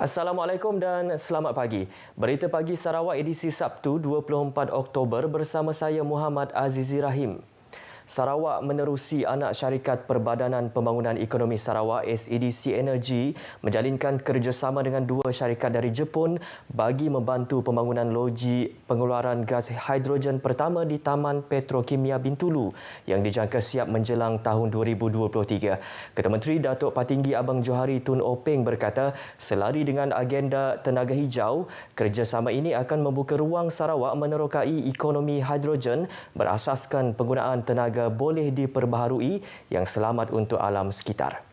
Assalamualaikum dan selamat pagi. Berita Pagi Sarawak edisi Sabtu 24 Oktober bersama saya Muhammad Azizi Rahim. Sarawak menerusi anak syarikat Perbadanan Pembangunan Ekonomi Sarawak SEDC Energy menjalinkan kerjasama dengan dua syarikat dari Jepun bagi membantu pembangunan loji pengeluaran gas hidrogen pertama di Taman Petrokimia Bintulu yang dijangka siap menjelang tahun 2023. Ketua Menteri Datuk Patinggi Abang Johari Tun Openg berkata, selari dengan agenda tenaga hijau, kerjasama ini akan membuka ruang Sarawak menerokai ekonomi hidrogen berasaskan penggunaan tenaga boleh diperbaharui yang selamat untuk alam sekitar.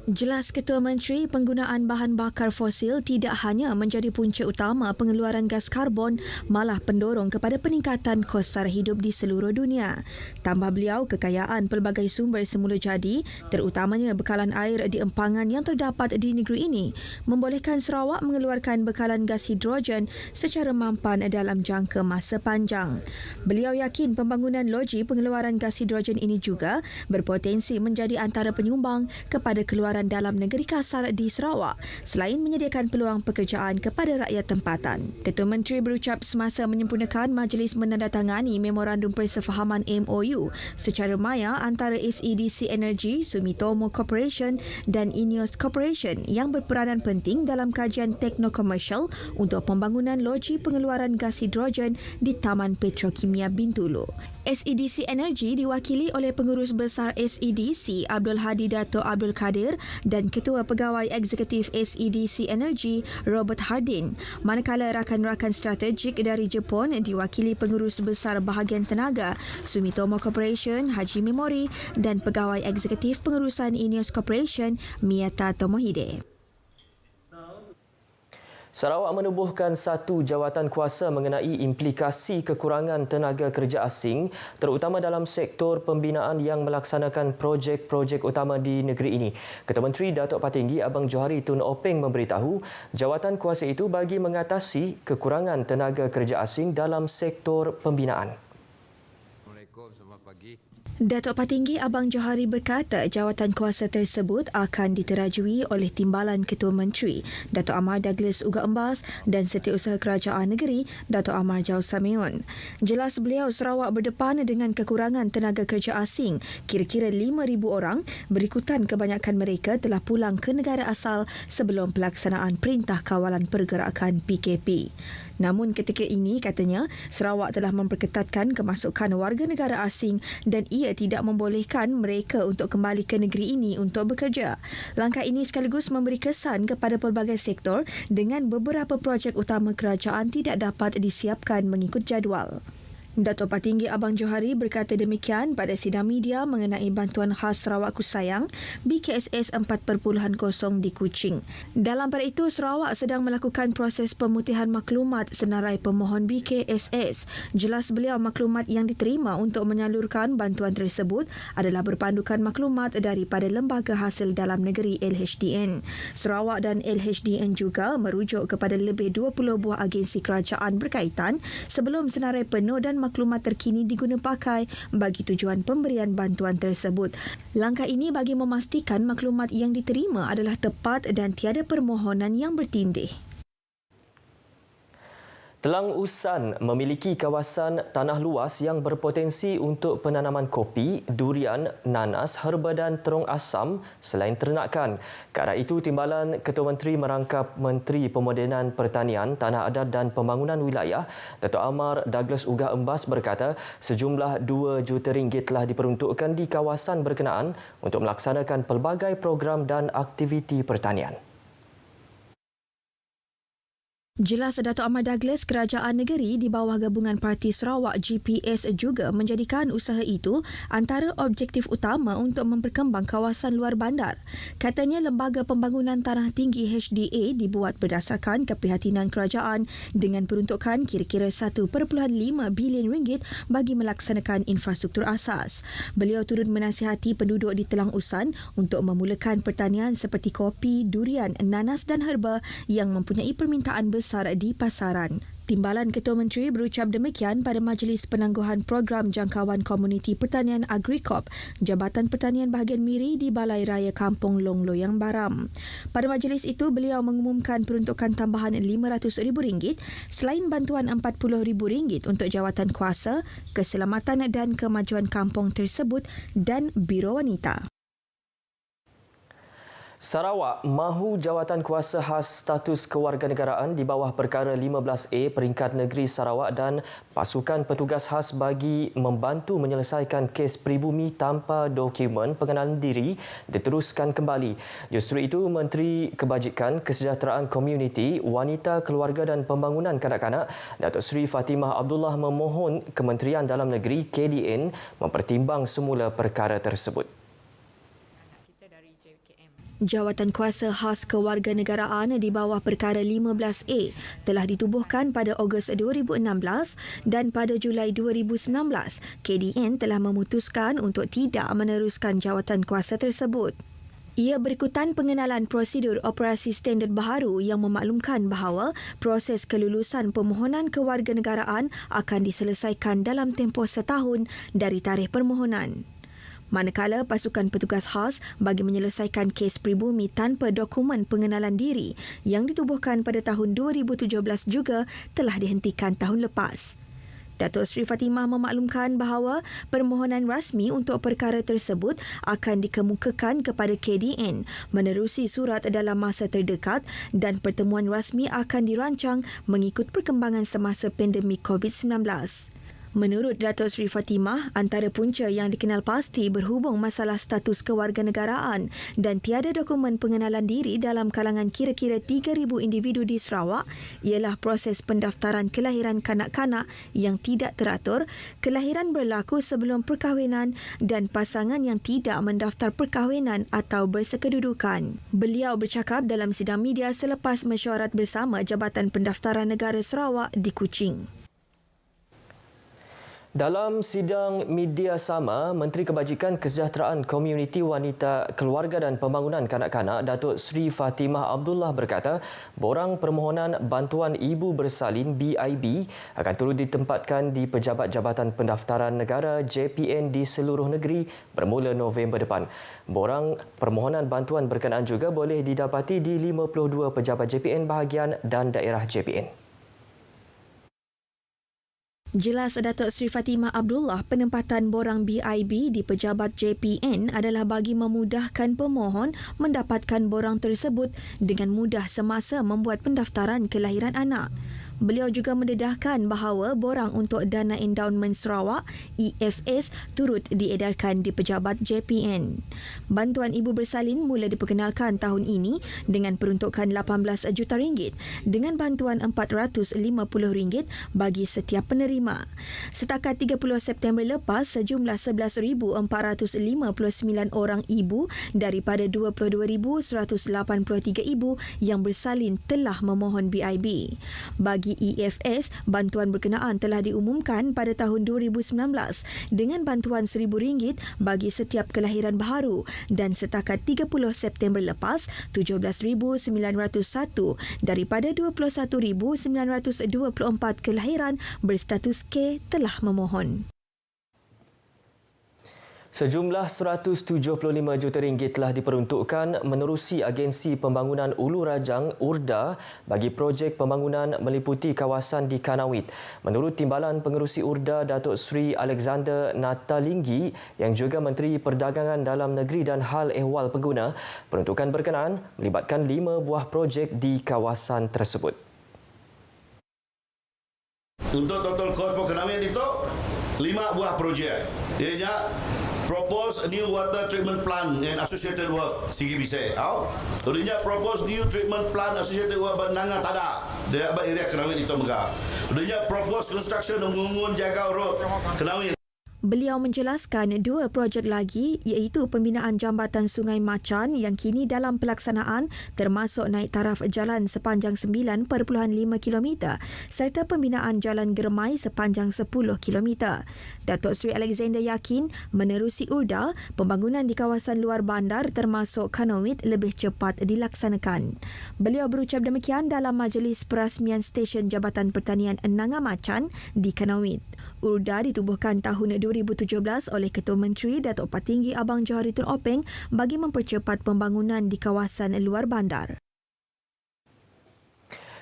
Jelas Ketua Menteri, penggunaan bahan bakar fosil tidak hanya menjadi punca utama pengeluaran gas karbon, malah pendorong kepada peningkatan kos sara hidup di seluruh dunia. Tambah beliau, kekayaan pelbagai sumber semula jadi, terutamanya bekalan air di empangan yang terdapat di negeri ini, membolehkan Sarawak mengeluarkan bekalan gas hidrogen secara mampan dalam jangka masa panjang. Beliau yakin pembangunan loji pengeluaran gas hidrogen ini juga berpotensi menjadi antara penyumbang kepada keluaran dalam negeri kasar di Sarawak selain menyediakan peluang pekerjaan kepada rakyat tempatan. Ketua Menteri berucap semasa menyempurnakan majlis menandatangani Memorandum Persefahaman MOU secara maya antara SEDC Energy, Sumitomo Corporation dan INEOS Corporation yang berperanan penting dalam kajian tekno-komersial untuk pembangunan loji pengeluaran gas hidrogen di Taman Petrokimia Bintulu. SEDC Energy diwakili oleh Pengurus Besar SEDC Abdul Hadi Dato' Abdul Kadir dan Ketua Pegawai Eksekutif SEDC Energy Robert Hardin, manakala rakan-rakan strategik dari Jepun diwakili Pengurus Besar Bahagian Tenaga Sumitomo Corporation Haji Memori dan Pegawai Eksekutif Pengurusan INEOS Corporation Miyata Tomohide. Sarawak menubuhkan satu jawatan kuasa mengenai implikasi kekurangan tenaga kerja asing terutama dalam sektor pembinaan yang melaksanakan projek-projek utama di negeri ini. Ketua Menteri Datuk Patinggi Abang Johari Tun Openg memberitahu jawatan kuasa itu bagi mengatasi kekurangan tenaga kerja asing dalam sektor pembinaan. Assalamualaikum, selamat pagi. Datuk Patinggi Abang Johari berkata jawatan kuasa tersebut akan diterajui oleh Timbalan Ketua Menteri Datuk Amar Douglas Uga Embas dan Setiausaha Kerajaan Negeri Datuk Amar Jal Samion. Jelas beliau, Sarawak berdepan dengan kekurangan tenaga kerja asing, kira-kira 5,000 orang, berikutan kebanyakan mereka telah pulang ke negara asal sebelum pelaksanaan Perintah Kawalan Pergerakan PKP. Namun ketika ini, katanya, Sarawak telah memperketatkan kemasukan warga negara asing dan ia tidak membolehkan mereka untuk kembali ke negeri ini untuk bekerja. Langkah ini sekaligus memberi kesan kepada pelbagai sektor dengan beberapa projek utama kerajaan tidak dapat disiapkan mengikut jadual. Datuk Patinggi Abang Johari berkata demikian pada sidang media mengenai bantuan khas Sarawak Kusayang BKSS 4.0 di Kuching. Dalam pada itu, Sarawak sedang melakukan proses pemutihan maklumat senarai pemohon BKSS. Jelas beliau, maklumat yang diterima untuk menyalurkan bantuan tersebut adalah berpandukan maklumat daripada Lembaga Hasil Dalam Negeri LHDN. Sarawak dan LHDN juga merujuk kepada lebih 20 buah agensi kerajaan berkaitan sebelum senarai penuh dan maklumat terkini diguna pakai bagi tujuan pemberian bantuan tersebut. Langkah ini bagi memastikan maklumat yang diterima adalah tepat dan tiada permohonan yang bertindih. Telang Usan memiliki kawasan tanah luas yang berpotensi untuk penanaman kopi, durian, nanas, herba dan terung asam selain ternakan. Ke arah itu, Timbalan Ketua Menteri merangkap Menteri Pemodenan Pertanian, Tanah Adat dan Pembangunan Wilayah, Datuk Amar Douglas Uga Embas berkata sejumlah RM2 juta telah diperuntukkan di kawasan berkenaan untuk melaksanakan pelbagai program dan aktiviti pertanian. Jelas Datuk Amar Douglas, Kerajaan Negeri di bawah Gabungan Parti Sarawak GPS juga menjadikan usaha itu antara objektif utama untuk memperkembang kawasan luar bandar. Katanya Lembaga Pembangunan Tanah Tinggi HDA dibuat berdasarkan keprihatinan kerajaan dengan peruntukan kira-kira RM1.5 bilion bagi melaksanakan infrastruktur asas. Beliau turut menasihati penduduk di Telang Usan untuk memulakan pertanian seperti kopi, durian, nanas dan herba yang mempunyai permintaan besar di pasaran. Timbalan Ketua Menteri berucap demikian pada Majlis Penangguhan Program Jangkauan Komuniti Pertanian Agrikop Jabatan Pertanian Bahagian Miri di Balai Raya Kampung Long Loyang Baram. Pada majlis itu, beliau mengumumkan peruntukan tambahan RM500,000 selain bantuan RM40,000 untuk jawatan kuasa, keselamatan dan kemajuan kampung tersebut dan Biro Wanita. Sarawak mahu jawatan kuasa khas status kewarganegaraan di bawah perkara 15A peringkat negeri Sarawak dan pasukan petugas khas bagi membantu menyelesaikan kes pribumi tanpa dokumen pengenalan diri diteruskan kembali. Justru itu, Menteri Kebajikan, Kesejahteraan Komuniti, Wanita, Keluarga dan Pembangunan Kanak-kanak, Datuk Seri Fatimah Abdullah memohon Kementerian Dalam Negeri KDN mempertimbang semula perkara tersebut. Jawatan kuasa khas kewarganegaraan di bawah perkara 15A telah ditubuhkan pada Ogos 2016 dan pada Julai 2019, KDN telah memutuskan untuk tidak meneruskan jawatan kuasa tersebut. Ia berikutan pengenalan prosedur operasi standard baharu yang memaklumkan bahawa proses kelulusan permohonan kewarganegaraan akan diselesaikan dalam tempoh setahun dari tarikh permohonan. Manakala pasukan petugas khas bagi menyelesaikan kes pribumi tanpa dokumen pengenalan diri yang ditubuhkan pada tahun 2017 juga telah dihentikan tahun lepas. Datuk Seri Fatimah memaklumkan bahawa permohonan rasmi untuk perkara tersebut akan dikemukakan kepada KDN menerusi surat dalam masa terdekat dan pertemuan rasmi akan dirancang mengikut perkembangan semasa pandemik COVID-19. Menurut Datuk Seri Fatimah, antara punca yang dikenal pasti berhubung masalah status kewarganegaraan dan tiada dokumen pengenalan diri dalam kalangan kira-kira 3,000 individu di Sarawak ialah proses pendaftaran kelahiran kanak-kanak yang tidak teratur, kelahiran berlaku sebelum perkahwinan dan pasangan yang tidak mendaftar perkahwinan atau bersekedudukan. Beliau bercakap dalam sidang media selepas mesyuarat bersama Jabatan Pendaftaran Negara Sarawak di Kuching. Dalam sidang media sama, Menteri Kebajikan, Kesejahteraan Komuniti, Wanita, Keluarga dan Pembangunan Kanak-kanak, Datuk Seri Fatimah Abdullah berkata, borang permohonan bantuan ibu bersalin BIB akan turut ditempatkan di Pejabat Jabatan Pendaftaran Negara JPN di seluruh negeri bermula November depan. Borang permohonan bantuan berkenaan juga boleh didapati di 52 pejabat JPN bahagian dan daerah JPN. Jelas Datuk Seri Fatimah Abdullah, penempatan borang BIB di pejabat JPN adalah bagi memudahkan pemohon mendapatkan borang tersebut dengan mudah semasa membuat pendaftaran kelahiran anak. Beliau juga mendedahkan bahawa borang untuk Dana Endowment Sarawak EFS turut diedarkan di pejabat JPN. Bantuan ibu bersalin mula diperkenalkan tahun ini dengan peruntukan RM18 juta dengan bantuan RM450 bagi setiap penerima. Setakat 30 September lepas, sejumlah 11,459 orang ibu daripada 22,183 ibu yang bersalin telah memohon BIB. Bagi EFS, bantuan berkenaan telah diumumkan pada tahun 2019 dengan bantuan RM1,000 bagi setiap kelahiran baharu dan setakat 30 September lepas, 17,901 daripada 21,924 kelahiran berstatus K telah memohon. Sejumlah RM175 juta telah diperuntukkan menerusi Agensi Pembangunan Ulu Rajang URDA bagi projek pembangunan meliputi kawasan di Kanawit. Menurut Timbalan Pengerusi URDA Datuk Seri Alexander Natalinggi yang juga Menteri Perdagangan Dalam Negeri dan Hal Ehwal Pengguna, peruntukan berkenaan melibatkan 5 buah projek di kawasan tersebut. Untuk total kos Kanawit itu 5 buah projek. Ianya propose a new water treatment plant and associated work CGBC. Kemudian propose new treatment plant associated work Benanga Tada. Dia area Kanawit itu megah. Kemudian propose construction Mengungun Jaga Road Kanawit. Beliau menjelaskan dua projek lagi iaitu pembinaan jambatan Sungai Macan yang kini dalam pelaksanaan termasuk naik taraf jalan sepanjang 9.5 km serta pembinaan jalan germai sepanjang 10 km. Datuk Seri Alexander yakin menerusi URDA, pembangunan di kawasan luar bandar termasuk Kanowit lebih cepat dilaksanakan. Beliau berucap demikian dalam majlis perasmian stesen Jabatan Pertanian Enanga Macan di Kanowit. URDA ditubuhkan tahun 2017 oleh Ketua Menteri Datuk Patinggi Abang Johari Tun Openg bagi mempercepat pembangunan di kawasan luar bandar.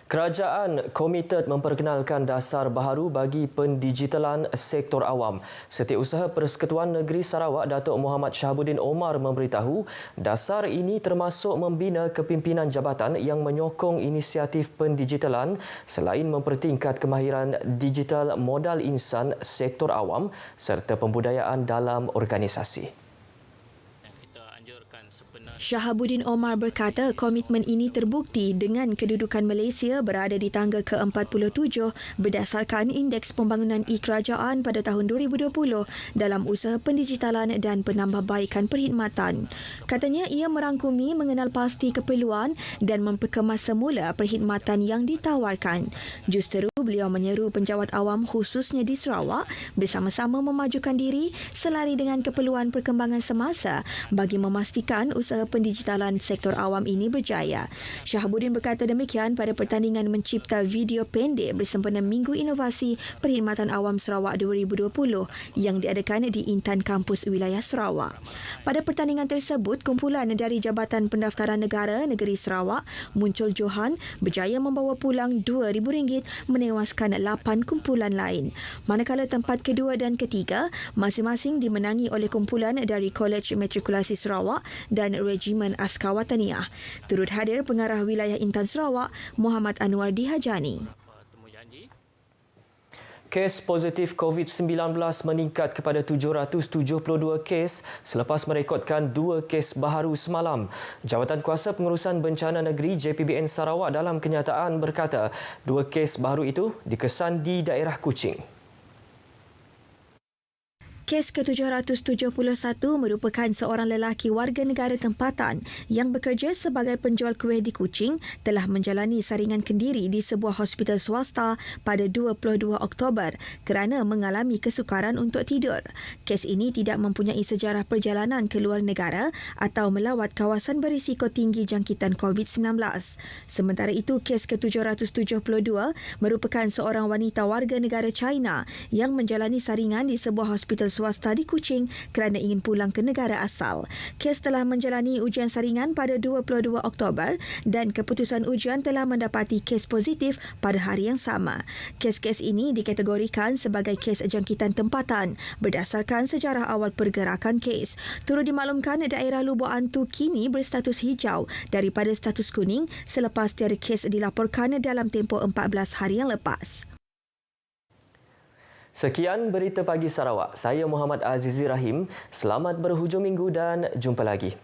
Kerajaan komited memperkenalkan dasar baharu bagi pendigitalan sektor awam. Setiausaha Persekutuan Negeri Sarawak Datuk Muhammad Shahabuddin Omar memberitahu dasar ini termasuk membina kepimpinan jabatan yang menyokong inisiatif pendigitalan selain mempertingkat kemahiran digital modal insan sektor awam serta pembudayaan dalam organisasi. Shahabuddin Omar berkata komitmen ini terbukti dengan kedudukan Malaysia berada di tangga ke-47 berdasarkan Indeks Pembangunan E-Kerajaan pada tahun 2020 dalam usaha pendigitalan dan penambahbaikan perkhidmatan. Katanya ia merangkumi mengenal pasti keperluan dan memperkemas semula perkhidmatan yang ditawarkan. Justeru beliau menyeru penjawat awam khususnya di Sarawak bersama-sama memajukan diri selari dengan keperluan perkembangan semasa bagi memastikan usaha pendigitalan sektor awam ini berjaya. Shahabuddin berkata demikian pada pertandingan mencipta video pendek bersempena Minggu Inovasi Perkhidmatan Awam Sarawak 2020 yang diadakan di Intan Kampus Wilayah Sarawak. Pada pertandingan tersebut, kumpulan dari Jabatan Pendaftaran Negara Negeri Sarawak, Muncul Johan, berjaya membawa pulang RM2,000 menewaskan 8 kumpulan lain. Manakala tempat kedua dan ketiga masing-masing dimenangi oleh kumpulan dari Kolej Matrikulasi Sarawak dan Regimen Askar Wataniah. Turut hadir Pengarah Wilayah Intan Sarawak, Muhammad Anwar Dihajani. Kes positif COVID-19 meningkat kepada 772 kes selepas merekodkan 2 kes baharu semalam. Jawatan Kuasa Pengurusan Bencana Negeri JPBN Sarawak dalam kenyataan berkata 2 kes baharu itu dikesan di daerah Kuching. Kes ke-771 merupakan seorang lelaki warga negara tempatan yang bekerja sebagai penjual kuih di Kuching telah menjalani saringan kendiri di sebuah hospital swasta pada 22 Oktober kerana mengalami kesukaran untuk tidur. Kes ini tidak mempunyai sejarah perjalanan ke luar negara atau melawat kawasan berisiko tinggi jangkitan COVID-19. Sementara itu, kes ke-772 merupakan seorang wanita warga negara China yang menjalani saringan di sebuah hospital swasta di Kuching kerana ingin pulang ke negara asal. Kes telah menjalani ujian saringan pada 22 Oktober dan keputusan ujian telah mendapati kes positif pada hari yang sama. Kes-kes ini dikategorikan sebagai kes jangkitan tempatan berdasarkan sejarah awal pergerakan kes. Turut dimaklumkan daerah Lubuk Antu kini berstatus hijau daripada status kuning selepas tiada kes dilaporkan dalam tempoh 14 hari yang lepas. Sekian Berita Pagi Sarawak. Saya Muhammad Azizi Rahim. Selamat berhujung minggu dan jumpa lagi.